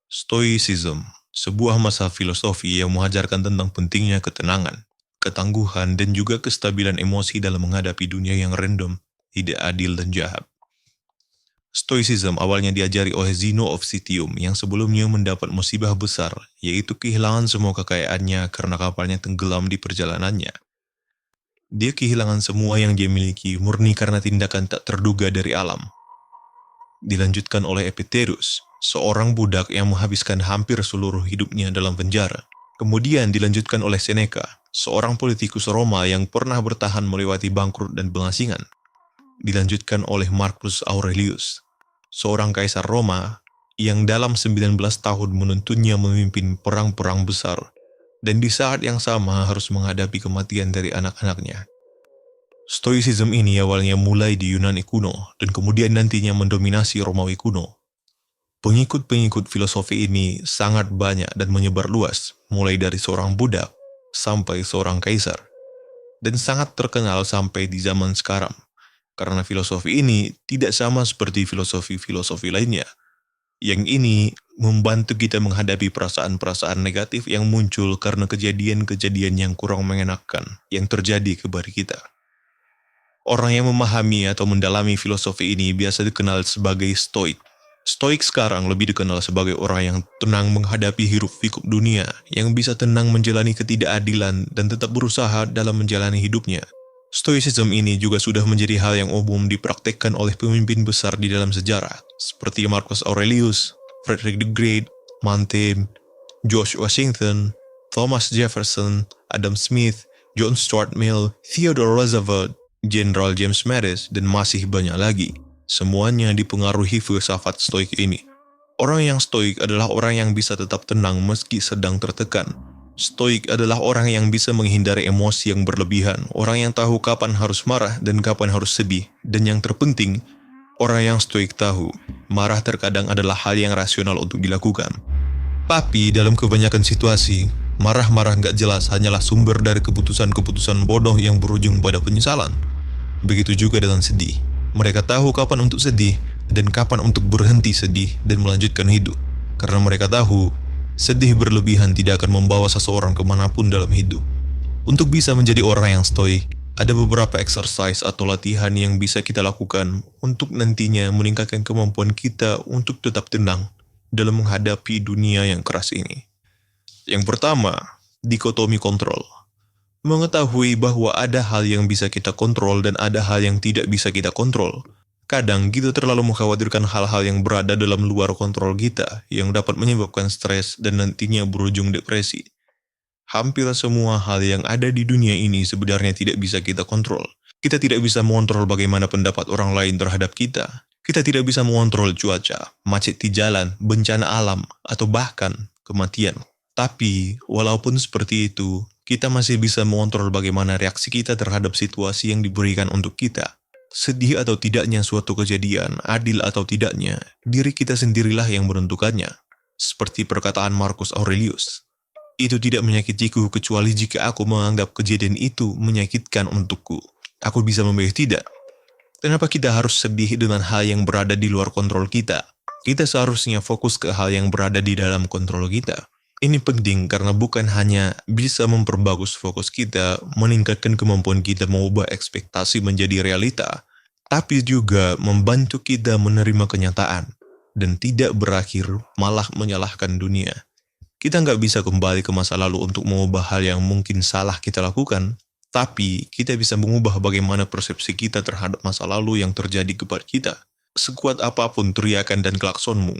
Stoicism, sebuah masa filosofi yang mengajarkan tentang pentingnya ketenangan, ketangguhan, dan juga kestabilan emosi dalam menghadapi dunia yang random, tidak adil, dan jahat. Stoicism awalnya diajari oleh Zeno of Citium yang sebelumnya mendapat musibah besar, yaitu kehilangan semua kekayaannya karena kapalnya tenggelam di perjalanannya. Dia kehilangan semua yang dia miliki murni karena tindakan tak terduga dari alam. Dilanjutkan oleh Epictetus, seorang budak yang menghabiskan hampir seluruh hidupnya dalam penjara. Kemudian dilanjutkan oleh Seneca, seorang politikus Roma yang pernah bertahan melewati bangkrut dan pengasingan. Dilanjutkan oleh Marcus Aurelius, seorang kaisar Roma yang dalam 19 tahun menuntunnya memimpin perang-perang besar, dan di saat yang sama harus menghadapi kematian dari anak-anaknya. Stoicism ini awalnya mulai di Yunani kuno dan kemudian nantinya mendominasi Romawi kuno. Pengikut-pengikut filosofi ini sangat banyak dan menyebar luas, mulai dari seorang budak sampai seorang kaisar, dan sangat terkenal sampai di zaman sekarang. Karena filosofi ini tidak sama seperti filosofi-filosofi lainnya. Yang ini membantu kita menghadapi perasaan-perasaan negatif yang muncul karena kejadian-kejadian yang kurang mengenakan yang terjadi kepada kita. Orang yang memahami atau mendalami filosofi ini biasa dikenal sebagai Stoik. Stoik sekarang lebih dikenal sebagai orang yang tenang menghadapi hiruk-pikuk dunia, yang bisa tenang menjalani ketidakadilan dan tetap berusaha dalam menjalani hidupnya. Stoicism ini juga sudah menjadi hal yang umum dipraktekkan oleh pemimpin besar di dalam sejarah, seperti Marcus Aurelius, Frederick the Great, Montaigne, George Washington, Thomas Jefferson, Adam Smith, John Stuart Mill, Theodore Roosevelt, Jenderal James Mattis, dan masih banyak lagi. Semuanya dipengaruhi filsafat stoik ini. Orang yang stoik adalah orang yang bisa tetap tenang meski sedang tertekan. Stoik adalah orang yang bisa menghindari emosi yang berlebihan, orang yang tahu kapan harus marah dan kapan harus sedih, dan yang terpenting, orang yang stoik tahu, marah terkadang adalah hal yang rasional untuk dilakukan. Tapi dalam kebanyakan situasi, marah-marah gak jelas hanyalah sumber dari keputusan-keputusan bodoh yang berujung pada penyesalan. Begitu juga dengan sedih. Mereka tahu kapan untuk sedih dan kapan untuk berhenti sedih dan melanjutkan hidup. Karena mereka tahu, sedih berlebihan tidak akan membawa seseorang kemanapun dalam hidup. Untuk bisa menjadi orang yang stoik, ada beberapa exercise atau latihan yang bisa kita lakukan untuk nantinya meningkatkan kemampuan kita untuk tetap tenang dalam menghadapi dunia yang keras ini. Yang pertama, dikotomi kontrol. Mengetahui bahwa ada hal yang bisa kita kontrol dan ada hal yang tidak bisa kita kontrol. Kadang kita terlalu mengkhawatirkan hal-hal yang berada dalam luar kontrol kita, yang dapat menyebabkan stres dan nantinya berujung depresi. Hampir semua hal yang ada di dunia ini sebenarnya tidak bisa kita kontrol. Kita tidak bisa mengontrol bagaimana pendapat orang lain terhadap kita. Kita tidak bisa mengontrol cuaca, macet di jalan, bencana alam, atau bahkan kematian. Tapi, walaupun seperti itu, kita masih bisa mengontrol bagaimana reaksi kita terhadap situasi yang diberikan untuk kita. Sedih atau tidaknya suatu kejadian, adil atau tidaknya, diri kita sendirilah yang menentukannya. Seperti perkataan Marcus Aurelius, itu tidak menyakitiku kecuali jika aku menganggap kejadian itu menyakitkan untukku. Aku bisa memilih tidak. Kenapa kita harus sedih dengan hal yang berada di luar kontrol kita? Kita seharusnya fokus ke hal yang berada di dalam kontrol kita. Ini penting karena bukan hanya bisa memperbagus fokus kita, meningkatkan kemampuan kita mengubah ekspektasi menjadi realita, tapi juga membantu kita menerima kenyataan dan tidak berakhir malah menyalahkan dunia. Kita nggak bisa kembali ke masa lalu untuk mengubah hal yang mungkin salah kita lakukan, tapi kita bisa mengubah bagaimana persepsi kita terhadap masa lalu yang terjadi kepada kita. Sekuat apapun teriakan dan klaksonmu,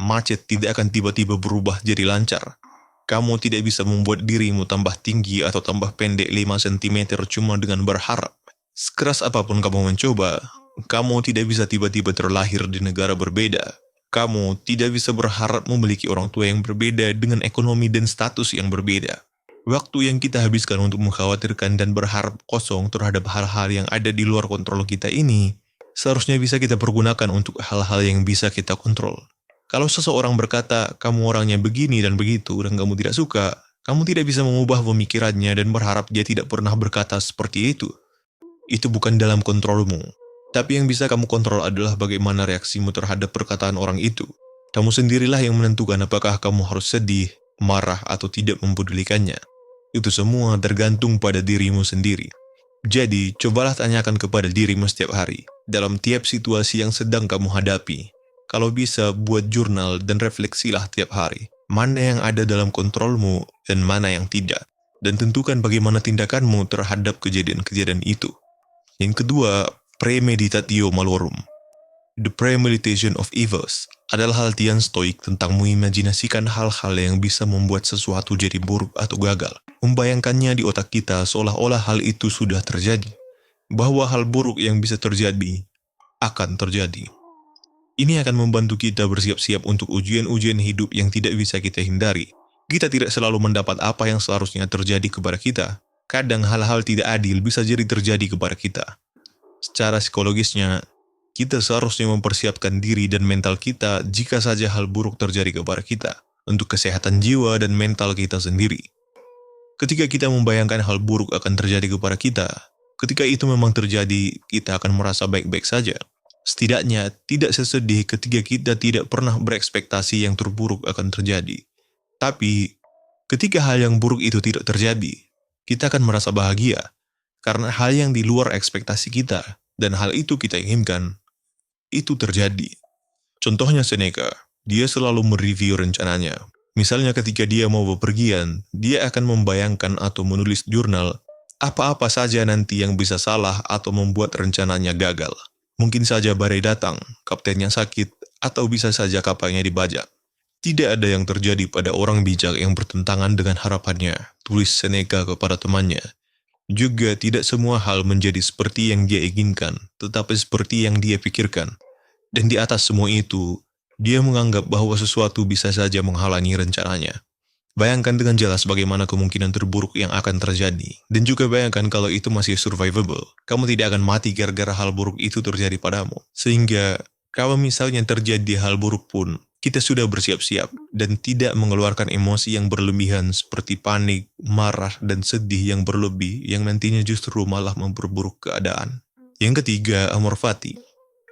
macet tidak akan tiba-tiba berubah jadi lancar. Kamu tidak bisa membuat dirimu tambah tinggi atau tambah pendek 5 cm cuma dengan berharap. Sekeras apapun kamu mencoba, kamu tidak bisa tiba-tiba terlahir di negara berbeda. Kamu tidak bisa berharap memiliki orang tua yang berbeda dengan ekonomi dan status yang berbeda. Waktu yang kita habiskan untuk mengkhawatirkan dan berharap kosong terhadap hal-hal yang ada di luar kontrol kita ini, seharusnya bisa kita pergunakan untuk hal-hal yang bisa kita kontrol. Kalau seseorang berkata, kamu orangnya begini dan begitu, dan kamu tidak suka, kamu tidak bisa mengubah pemikirannya dan berharap dia tidak pernah berkata seperti itu. Itu bukan dalam kontrolmu. Tapi yang bisa kamu kontrol adalah bagaimana reaksimu terhadap perkataan orang itu. Kamu sendirilah yang menentukan apakah kamu harus sedih, marah, atau tidak mempedulikannya. Itu semua tergantung pada dirimu sendiri. Jadi, cobalah tanyakan kepada dirimu setiap hari, dalam tiap situasi yang sedang kamu hadapi. Kalau bisa, buat jurnal dan refleksilah tiap hari. Mana yang ada dalam kontrolmu dan mana yang tidak. Dan tentukan bagaimana tindakanmu terhadap kejadian-kejadian itu. Yang kedua, premeditatio malorum. The premeditation of evils adalah latihan stoik tentang mengimajinasikan hal-hal yang bisa membuat sesuatu jadi buruk atau gagal. Membayangkannya di otak kita seolah-olah hal itu sudah terjadi. Bahwa hal buruk yang bisa terjadi akan terjadi. Ini akan membantu kita bersiap-siap untuk ujian-ujian hidup yang tidak bisa kita hindari. Kita tidak selalu mendapat apa yang seharusnya terjadi kepada kita. Kadang hal-hal tidak adil bisa jadi terjadi kepada kita. Secara psikologisnya, kita seharusnya mempersiapkan diri dan mental kita jika saja hal buruk terjadi kepada kita, untuk kesehatan jiwa dan mental kita sendiri. Ketika kita membayangkan hal buruk akan terjadi kepada kita, ketika itu memang terjadi, kita akan merasa baik-baik saja. Setidaknya, tidak sesedih ketika kita tidak pernah berekspektasi yang terburuk akan terjadi. Tapi, ketika hal yang buruk itu tidak terjadi, kita akan merasa bahagia, karena hal yang di luar ekspektasi kita, dan hal itu kita inginkan, itu terjadi. Contohnya Seneca, dia selalu mereview rencananya. Misalnya ketika dia mau bepergian, dia akan membayangkan atau menulis jurnal apa-apa saja nanti yang bisa salah atau membuat rencananya gagal. Mungkin saja badai datang, kaptennya sakit, atau bisa saja kapalnya dibajak. Tidak ada yang terjadi pada orang bijak yang bertentangan dengan harapannya, tulis Seneca kepada temannya. Juga tidak semua hal menjadi seperti yang dia inginkan, tetapi seperti yang dia pikirkan. Dan di atas semua itu, dia menganggap bahwa sesuatu bisa saja menghalangi rencananya. Bayangkan dengan jelas bagaimana kemungkinan terburuk yang akan terjadi. Dan juga bayangkan kalau itu masih survivable. Kamu tidak akan mati gara-gara hal buruk itu terjadi padamu. Sehingga, kalau misalnya terjadi hal buruk pun, kita sudah bersiap-siap dan tidak mengeluarkan emosi yang berlebihan seperti panik, marah, dan sedih yang berlebih yang nantinya justru malah memperburuk keadaan. Yang ketiga, amor fati.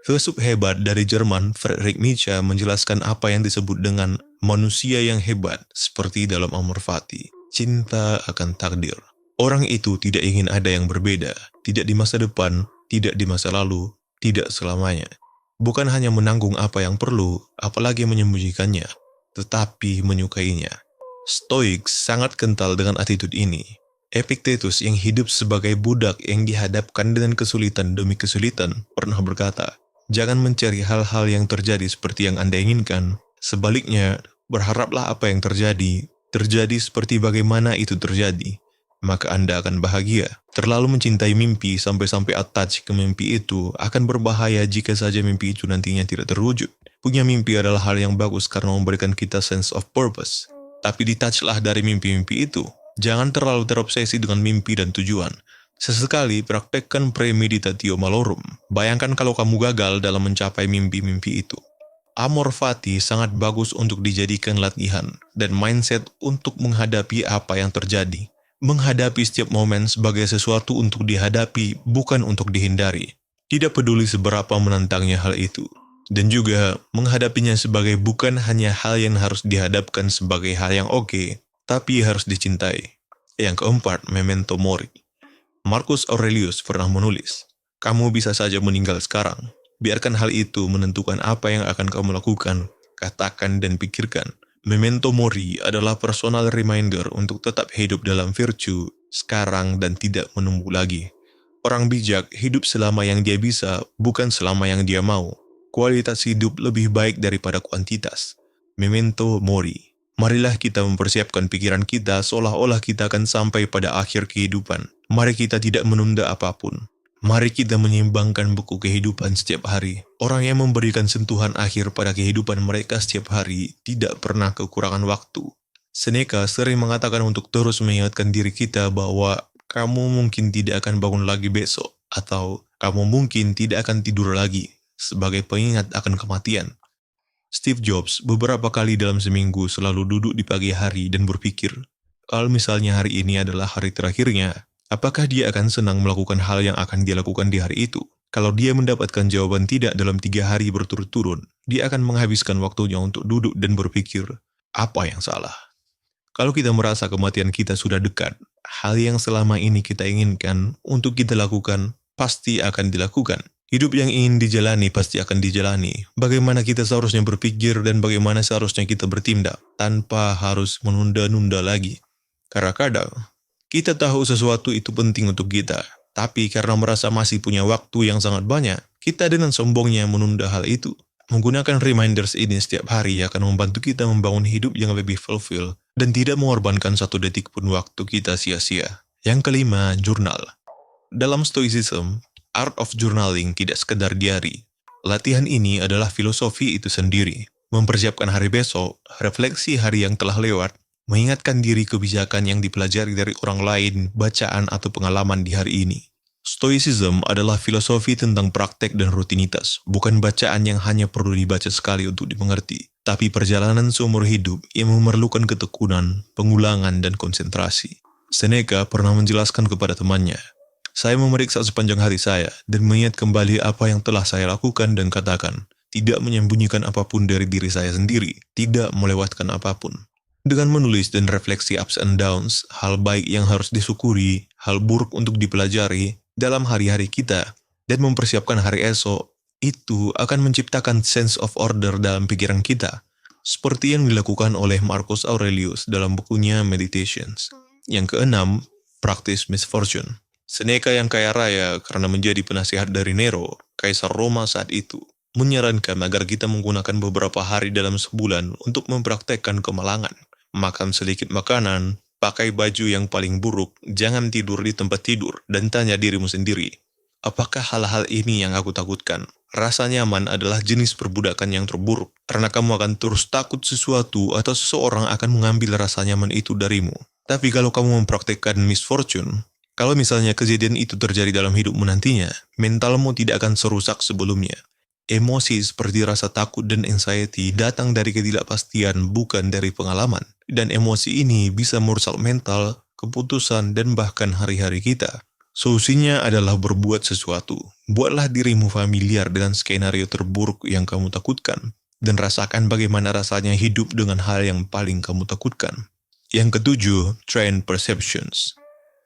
Filsuf hebat dari Jerman, Friedrich Nietzsche, menjelaskan apa yang disebut dengan manusia yang hebat, seperti dalam amor fati, cinta akan takdir. Orang itu tidak ingin ada yang berbeda, tidak di masa depan, tidak di masa lalu, tidak selamanya. Bukan hanya menanggung apa yang perlu, apalagi menyembunyikannya, tetapi menyukainya. Stoik sangat kental dengan attitude ini. Epictetus yang hidup sebagai budak yang dihadapkan dengan kesulitan demi kesulitan pernah berkata, jangan mencari hal-hal yang terjadi seperti yang Anda inginkan. Sebaliknya, berharaplah apa yang terjadi seperti bagaimana itu terjadi. Maka Anda akan bahagia. Terlalu mencintai mimpi sampai-sampai attach ke mimpi itu akan berbahaya jika saja mimpi itu nantinya tidak terwujud. Punya mimpi adalah hal yang bagus karena memberikan kita sense of purpose. Tapi detachlah dari mimpi-mimpi itu. Jangan terlalu terobsesi dengan mimpi dan tujuan. Sesekali praktekkan premeditatio malorum. Bayangkan kalau kamu gagal dalam mencapai mimpi-mimpi itu. Amor fati sangat bagus untuk dijadikan latihan dan mindset untuk menghadapi apa yang terjadi. Menghadapi setiap momen sebagai sesuatu untuk dihadapi, bukan untuk dihindari. Tidak peduli seberapa menantangnya hal itu. Dan juga menghadapinya sebagai bukan hanya hal yang harus dihadapkan sebagai hal yang oke, tapi harus dicintai. Yang keempat, memento mori. Marcus Aurelius pernah menulis, kamu bisa saja meninggal sekarang. Biarkan hal itu menentukan apa yang akan kamu lakukan, katakan dan pikirkan. Memento mori adalah personal reminder untuk tetap hidup dalam virtue sekarang dan tidak menunggu lagi. Orang bijak hidup selama yang dia bisa, bukan selama yang dia mau. Kualitas hidup lebih baik daripada kuantitas. Memento mori. Marilah kita mempersiapkan pikiran kita seolah-olah kita akan sampai pada akhir kehidupan. Mari kita tidak menunda apapun. Mari kita menyeimbangkan buku kehidupan setiap hari. Orang yang memberikan sentuhan akhir pada kehidupan mereka setiap hari tidak pernah kekurangan waktu. Seneca sering mengatakan untuk terus mengingatkan diri kita bahwa kamu mungkin tidak akan bangun lagi besok, atau kamu mungkin tidak akan tidur lagi, sebagai pengingat akan kematian. Steve Jobs beberapa kali dalam seminggu selalu duduk di pagi hari dan berpikir, kalau misalnya hari ini adalah hari terakhirnya, Apakah dia akan senang melakukan hal yang akan dia lakukan di hari itu? Kalau dia mendapatkan jawaban tidak dalam 3 hari berturut-turut, dia akan menghabiskan waktunya untuk duduk dan berpikir, apa yang salah? Kalau kita merasa kematian kita sudah dekat, hal yang selama ini kita inginkan untuk kita lakukan, pasti akan dilakukan. Hidup yang ingin dijalani pasti akan dijalani. Bagaimana kita seharusnya berpikir dan bagaimana seharusnya kita bertindak, tanpa harus menunda-nunda lagi. Karena kadang, kita tahu sesuatu itu penting untuk kita, tapi karena merasa masih punya waktu yang sangat banyak, kita dengan sombongnya menunda hal itu. Menggunakan reminders ini setiap hari akan membantu kita membangun hidup yang lebih fulfill dan tidak mengorbankan satu detik pun waktu kita sia-sia. Yang kelima, jurnal. Dalam Stoicism, art of journaling tidak sekedar diary. Latihan ini adalah filosofi itu sendiri. Mempersiapkan hari besok, refleksi hari yang telah lewat, mengingatkan diri kebijakan yang dipelajari dari orang lain, bacaan atau pengalaman di hari ini. Stoicism adalah filosofi tentang praktek dan rutinitas, bukan bacaan yang hanya perlu dibaca sekali untuk dimengerti, tapi perjalanan seumur hidup yang memerlukan ketekunan, pengulangan, dan konsentrasi. Seneca pernah menjelaskan kepada temannya, saya memeriksa sepanjang hari saya dan mengingat kembali apa yang telah saya lakukan dan katakan, tidak menyembunyikan apapun dari diri saya sendiri, tidak melewatkan apapun. Dengan menulis dan refleksi ups and downs, hal baik yang harus disyukuri, hal buruk untuk dipelajari dalam hari-hari kita, dan mempersiapkan hari esok, itu akan menciptakan sense of order dalam pikiran kita, seperti yang dilakukan oleh Marcus Aurelius dalam bukunya Meditations. Yang keenam, practice misfortune. Seneca yang kaya raya karena menjadi penasihat dari Nero, kaisar Roma saat itu, menyarankan agar kita menggunakan beberapa hari dalam sebulan untuk mempraktekkan kemalangan. Makan sedikit makanan, pakai baju yang paling buruk, jangan tidur di tempat tidur, dan tanya dirimu sendiri, apakah hal-hal ini yang aku takutkan? Rasa nyaman adalah jenis perbudakan yang terburuk, karena kamu akan terus takut sesuatu atau seseorang akan mengambil rasa nyaman itu darimu. Tapi kalau kamu mempraktekkan misfortune, kalau misalnya kejadian itu terjadi dalam hidupmu nantinya, mentalmu tidak akan serusak sebelumnya. Emosi seperti rasa takut dan anxiety datang dari ketidakpastian, bukan dari pengalaman. Dan emosi ini bisa merusak mental, keputusan, dan bahkan hari-hari kita. Solusinya adalah berbuat sesuatu. Buatlah dirimu familiar dengan skenario terburuk yang kamu takutkan, dan rasakan bagaimana rasanya hidup dengan hal yang paling kamu takutkan. Yang ketujuh, train perceptions.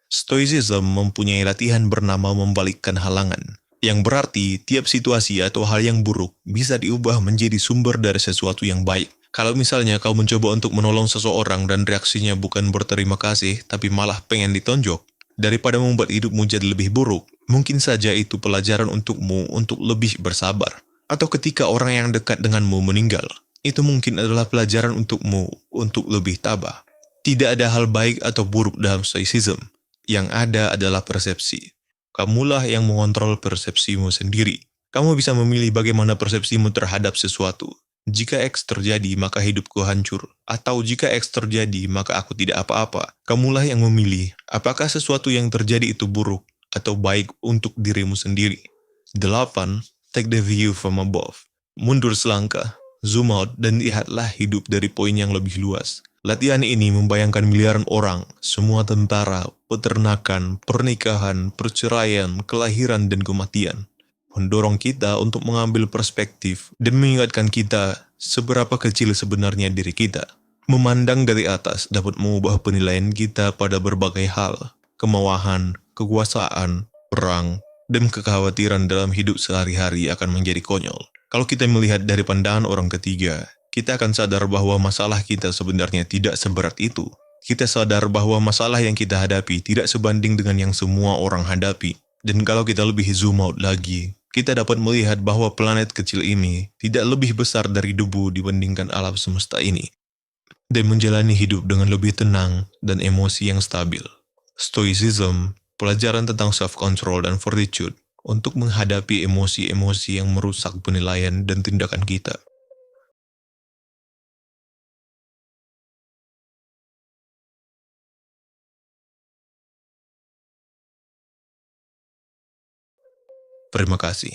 Stoicism mempunyai latihan bernama membalikkan halangan, yang berarti tiap situasi atau hal yang buruk bisa diubah menjadi sumber dari sesuatu yang baik. Kalau misalnya kau mencoba untuk menolong seseorang dan reaksinya bukan berterima kasih, tapi malah pengen ditonjok, daripada membuat hidupmu jadi lebih buruk, mungkin saja itu pelajaran untukmu untuk lebih bersabar. Atau ketika orang yang dekat denganmu meninggal, itu mungkin adalah pelajaran untukmu untuk lebih tabah. Tidak ada hal baik atau buruk dalam Stoicism. Yang ada adalah persepsi. Kamulah yang mengontrol persepsimu sendiri. Kamu bisa memilih bagaimana persepsimu terhadap sesuatu. Jika X terjadi, maka hidupku hancur. Atau jika X terjadi, maka aku tidak apa-apa. Kamulah yang memilih apakah sesuatu yang terjadi itu buruk atau baik untuk dirimu sendiri. 8. Take the view from above. Mundur selangkah, zoom out, dan lihatlah hidup dari poin yang lebih luas. Latihan ini membayangkan miliaran orang, semua tentara, peternakan, pernikahan, perceraian, kelahiran, dan kematian. Mendorong kita untuk mengambil perspektif dan mengingatkan kita seberapa kecil sebenarnya diri kita. Memandang dari atas dapat mengubah penilaian kita pada berbagai hal, kemauan, kekuasaan, perang, dan kekhawatiran dalam hidup sehari-hari akan menjadi konyol. Kalau kita melihat dari pandangan orang ketiga, kita akan sadar bahwa masalah kita sebenarnya tidak seberat itu. Kita sadar bahwa masalah yang kita hadapi tidak sebanding dengan yang semua orang hadapi. Dan kalau kita lebih zoom out lagi, kita dapat melihat bahwa planet kecil ini tidak lebih besar dari debu dibandingkan alam semesta ini. Dan menjalani hidup dengan lebih tenang dan emosi yang stabil. Stoicism, pelajaran tentang self-control dan fortitude untuk menghadapi emosi-emosi yang merusak penilaian dan tindakan kita. Terima kasih.